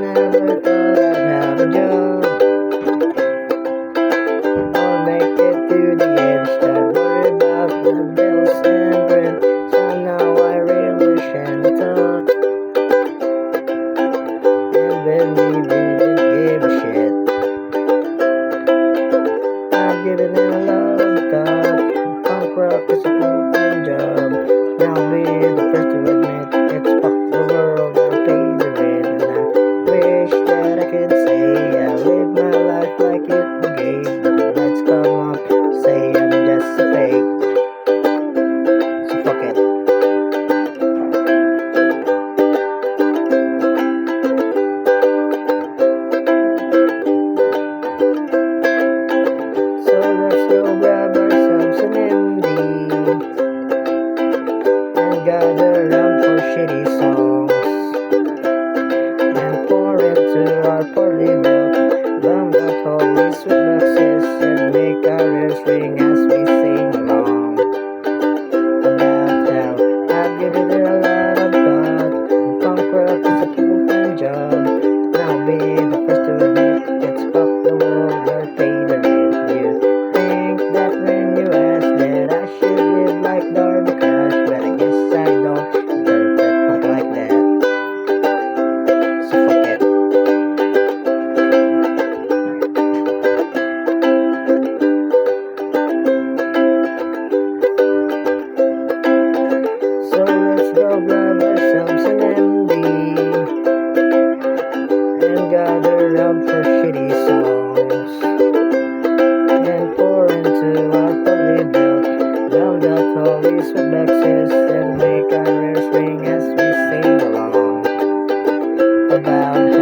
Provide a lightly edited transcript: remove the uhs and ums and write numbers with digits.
never thought I'd have a job or make it to the end. Start worry about the bills and rent. So now I really shouldn't talk. And really didn't give a shit. I'm giving it a lot of thought. Punk rock is a full-time job. Now I'll be the first to admit it's fuck the world and pay the rent. And I wish that I could say I live my life like it the game. But let's come up, say I'm just a fake. So fuck it. So let's go grab ourselves an MD and gather round for shitty songs and pour into our poorly built bum that holy sweet boxes and make our ears ring as we sing along about how I've given it a lot of thought. Punk rock is a full-time job. Now be the first to admit it's fuck the world or pay the rent. You think that when you ask that I should live like Darby Crash, but I guess I don't interpret punk like that. So fuck it. So let's go grab ourselves an MD and gather round for shitty songs and pour into our poorly built round out holy sweat boxes and make our ears ring as we sing along about